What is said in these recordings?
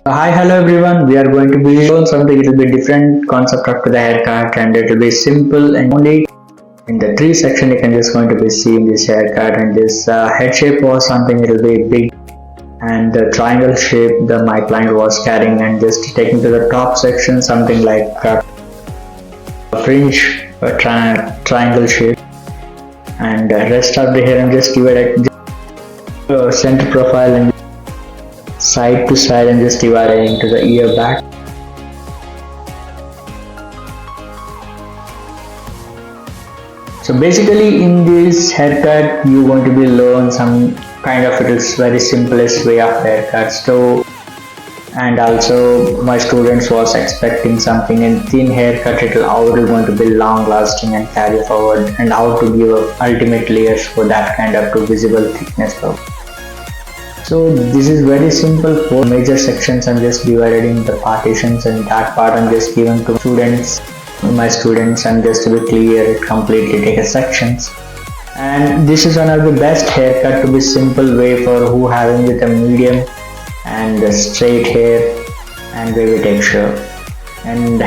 Hi, hello everyone. We are going to be showing something a little bit different concept after the haircut, and it will be simple and only in the tree section. You can just going to be seeing this haircut, and this head shape was something. It will be big, and the triangle shape the my client was carrying, and just taking to the top section something like a fringe, triangle shape, and rest of the hair and just give it a center profile and side to side and just divide it into the ear back. So basically in this haircut you're going to be learn some kind of, it is very simplest way of haircut. So and also my students was expecting something in thin haircut, it will how it is going to be long lasting and carry forward, and how to give ultimate layers for that kind of to visible thickness. So this is very simple. 4 major sections I'm just divided into partitions, and that part I'm just given to students, my students, and just to be clear it completely take a sections. And this is one of the best haircut to be simple way for who having with a medium and straight hair and wavy texture. And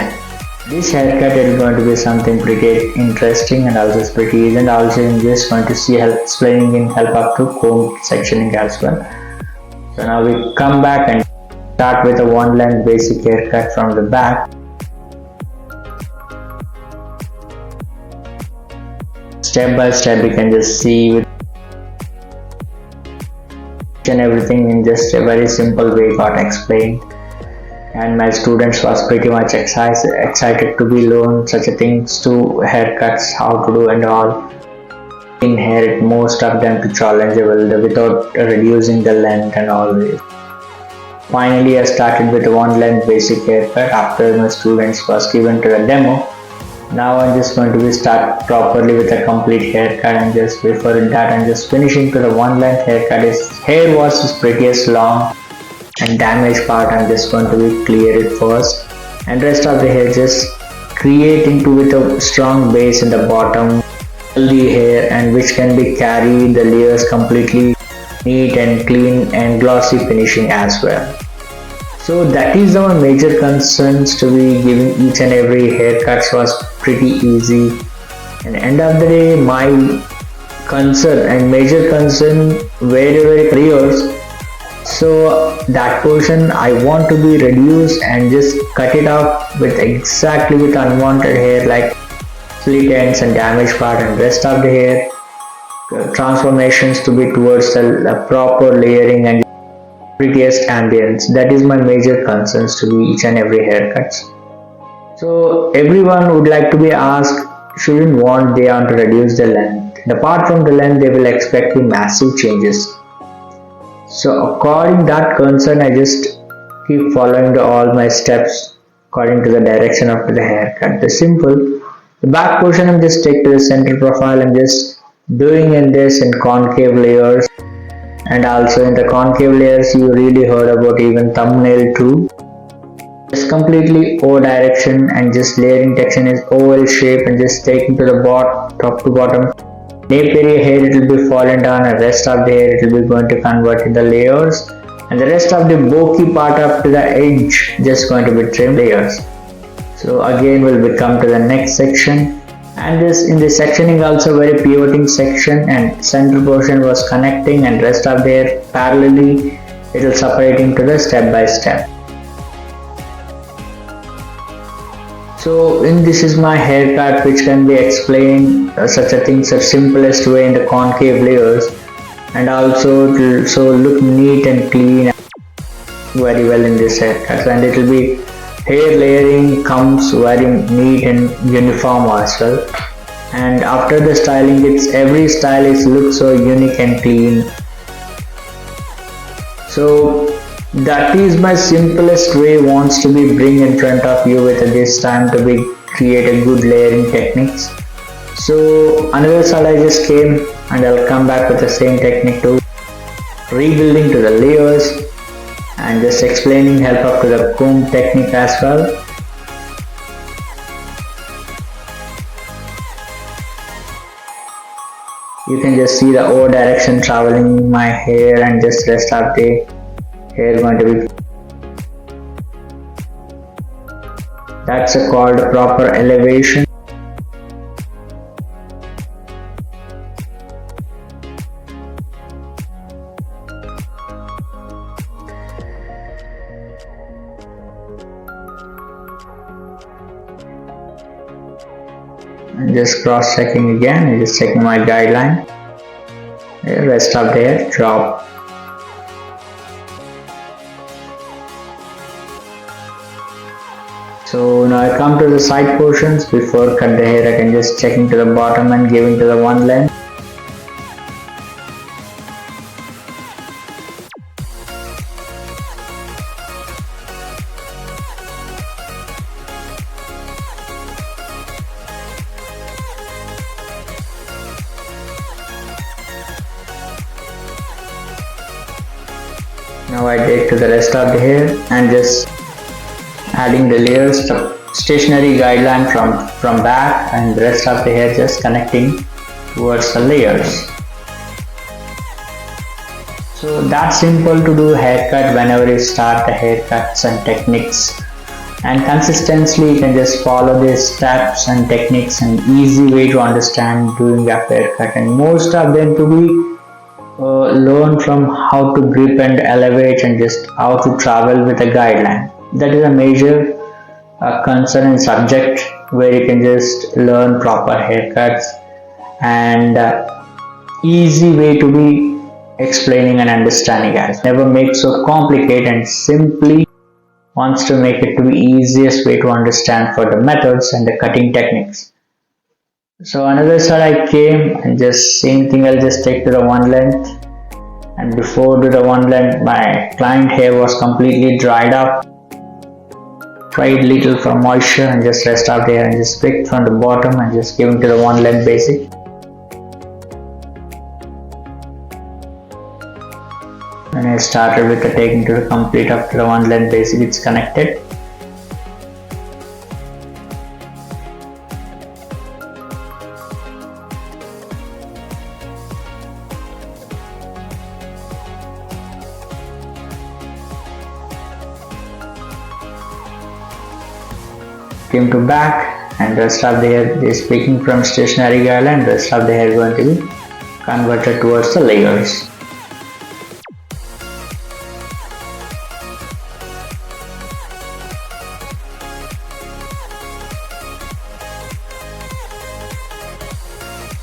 this haircut is going to be something pretty interesting and also pretty easy, and also I'm just going to see help explaining in help up to comb sectioning as well. So now we come back and start with a one length basic haircut from the back. Step by step you can just see with and everything in just a very simple way got explained, and my students was pretty much excited to be learn such a things to haircuts, how to do and all. Inherit most of them to challengeable without reducing the length and all this. Finally I started with one length basic haircut after my students was given to the demo. Now I'm just going to be start properly with a complete haircut, and just before that I'm just finishing to the one length haircut. His hair was pretty long and damaged part I'm just going to be clear it first, and rest of the hair just creating to with a strong base in the bottom the hair, and which can be carried the layers completely neat and clean and glossy finishing as well. So that is our major concerns to be giving each and every haircuts was pretty easy. And end of the day my concern and major concern very clear. So that portion I want to be reduced and just cut it off with exactly with unwanted hair like split ends and damaged part, and rest of the hair transformations to be towards the proper layering and prettiest ambience. That is my major concerns to be each and every haircuts. So everyone would like to be asked, shouldn't want they want to reduce the length. And apart from the length they will expect massive changes. So according that concern I just keep following all my steps according to the direction of the haircut. The simple, the back portion I'm just take to the center profile. I'm just doing in this in concave layers, and also in the concave layers you really heard about even thumbnail too. Just completely O direction, and just layering section is oval shape, and just taking to the bottom, top to bottom. Nape area hair it will be fallen down, and rest of the hair it will be going to convert in the layers, and the rest of the bulky part up to the edge just going to be trim layers. So again we'll come to the next section, and this in this sectioning also very pivoting section, and center portion was connecting, and rest of the hair parallelly it will separating to the step by step. So in this is my haircut which can be explained such a thing such simplest way in the concave layers, and also it will so look neat and clean very well in this haircut, and it will be hair layering comes very neat and uniform as well. And after the styling it's every style is look so unique and clean. So that is my simplest way wants to be bring in front of you with this time to be create a good layering techniques. So another side I just came, and I'll come back with the same technique too, rebuilding to the layers, and just explaining help up to the comb technique as well. You can just see the O direction traveling in my hair, and just rest of the hair going to be That's called proper elevation. And just cross checking again and just checking my guideline. Rest of the hair drop. So now I come to the side portions. Before cut the hair, I can just check into the bottom and give into the one length. Now I take to the rest of the hair and just adding the layers, the stationary guideline from back, and the rest of the hair just connecting towards the layers. So that's simple to do haircut whenever you start the haircuts and techniques, and consistently you can just follow these steps and techniques, and easy way to understand doing a haircut, and most of them to be learn from how to grip and elevate and just how to travel with a guideline. That is a major concern and subject where you can just learn proper haircuts, and easy way to be explaining and understanding, guys. Never make so complicated, and simply wants to make it to be easiest way to understand for the methods and the cutting techniques. So another side I came and just same thing, I'll just take to the one length, and before to the one length my client hair was completely dried up. Tried little for moisture and just rest of the hair, and just pick from the bottom and just give to the one length basic. And I started with the taking to the complete up to the one length basic, it's connected. Came to back, and rest of the hair is picking from stationary guideline, rest of the hair going to be converted towards the layers.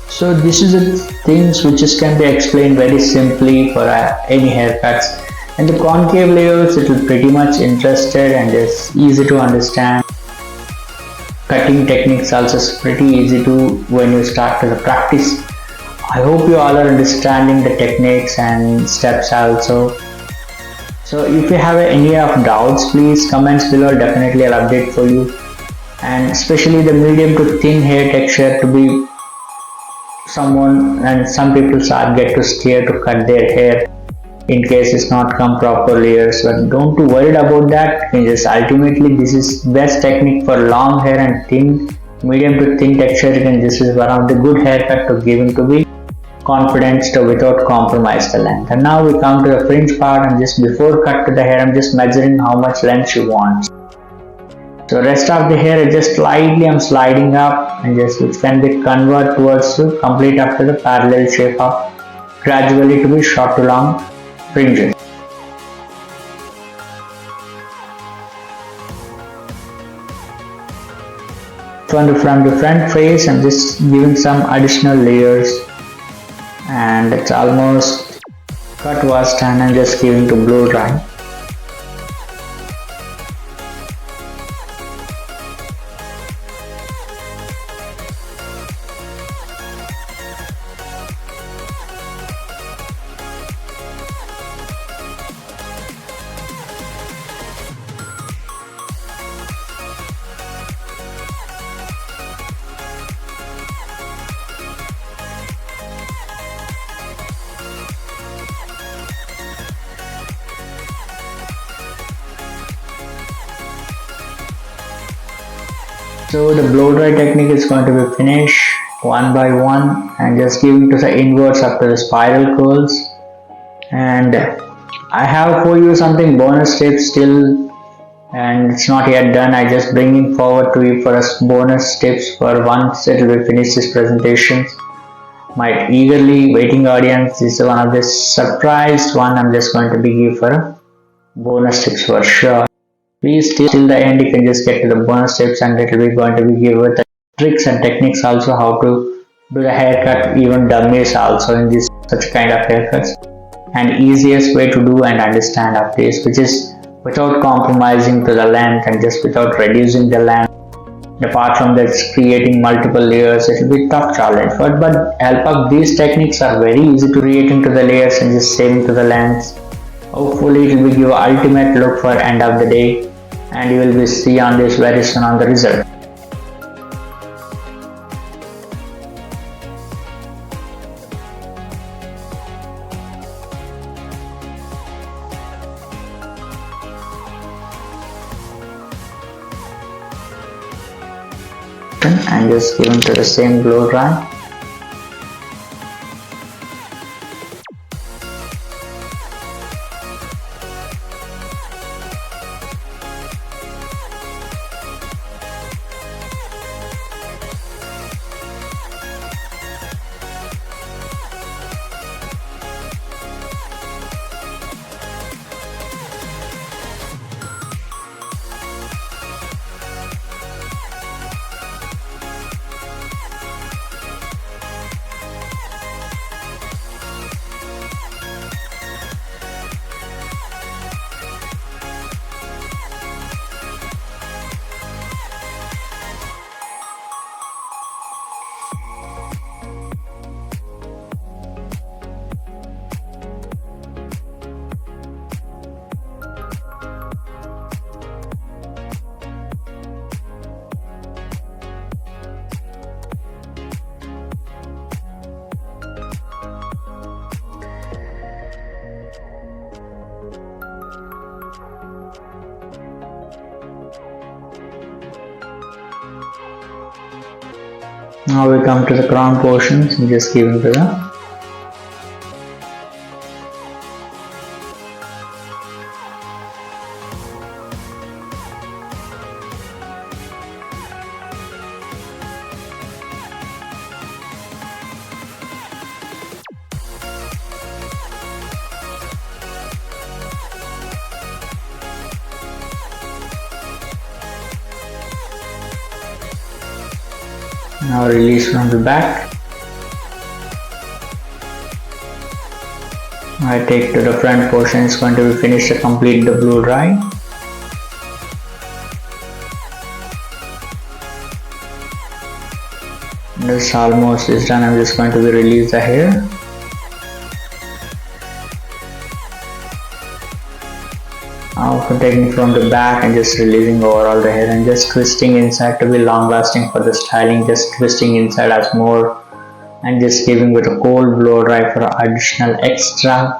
So this is the things which can be explained very simply for any haircuts, and the concave layers it will pretty much interested and just easy to understand. Cutting techniques also is pretty easy to when you start to the practice. I hope you all are understanding the techniques and steps also. So if you have any of doubts, please comments below, definitely I'll update for you. And especially the medium to thin hair texture to be someone, and some people get to scared to cut their hair in case it's not come proper layers, but don't too worried about that. You just ultimately this is best technique for long hair and thin, medium to thin texture. This is one of the good haircut to giving to be confidence to without compromise the length. And now we come to the fringe part, and just before cut to the hair I'm just measuring how much length you want. So rest of the hair just slightly I'm sliding up, and just which can be convert towards to complete up to the parallel shape of gradually to be short to long fringes. From the front face I'm just giving some additional layers, and it's almost cut was done. I'm just giving to blow dry. So the blow dry technique is going to be finished one by one, and just giving to the inwards up to the spiral curls. And I have for you something bonus tips still and it's not yet done. I just bringing forward to you for a bonus tips for once it will finish this presentation. My eagerly waiting audience is one of this surprised one. I'm just going to be give for a bonus tips for sure. Please till the end you can just get to the bonus tips, and it will be going to be give with the tricks and techniques also how to do the haircut, even dummies also in this such kind of haircuts, and easiest way to do and understand of this, which is without compromising to the length and just without reducing the length. Apart from that, creating multiple layers, it will be tough challenge, but help of these techniques are very easy to create into the layers and just saving to the lengths. Hopefully it will give you ultimate look for end of the day, and you will be see on this very soon on the result. And just give them to the same blow dry. Now we come to the crown portions and just give it to the now release from the back. I take to the front portion. It's going to be finished to complete the blow dry. This almost is done. I'm just going to be release the hair. After taking from the back and just releasing overall the hair and just twisting inside to be long lasting for the styling, just twisting inside as more and just giving with a cold blow dry for additional extra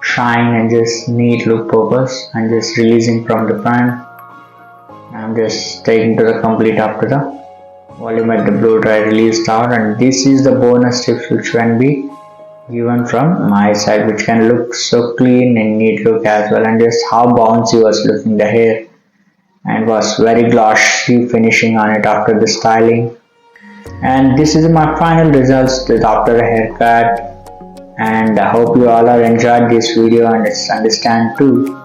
shine and just neat look purpose, and just releasing from the front. I'm just taking to the complete up to the volume at the blow dry released out, and this is the bonus tips which can be given from my side, which can look so clean and neat look as well, and just how bouncy was looking the hair and was very glossy finishing on it after the styling. And this is my final results after the haircut, and I hope you all are enjoyed this video and understand too.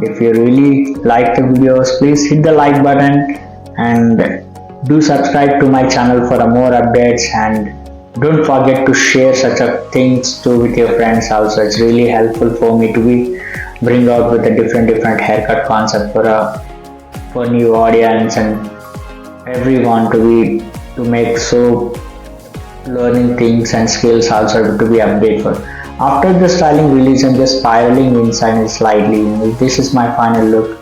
If you really like the videos, please hit the like button and do subscribe to my channel for more updates, and don't forget to share such a things too with your friends also. It's really helpful for me to be bring out with a different haircut concept for new audience and everyone to make so learning things and skills also to be updated for. After the styling release, I'm just spiraling inside and slightly. This is my final look.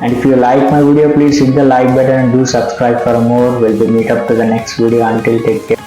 And if you like my video, please hit the like button and do subscribe for more. We'll be meet up to the next video. Until take care.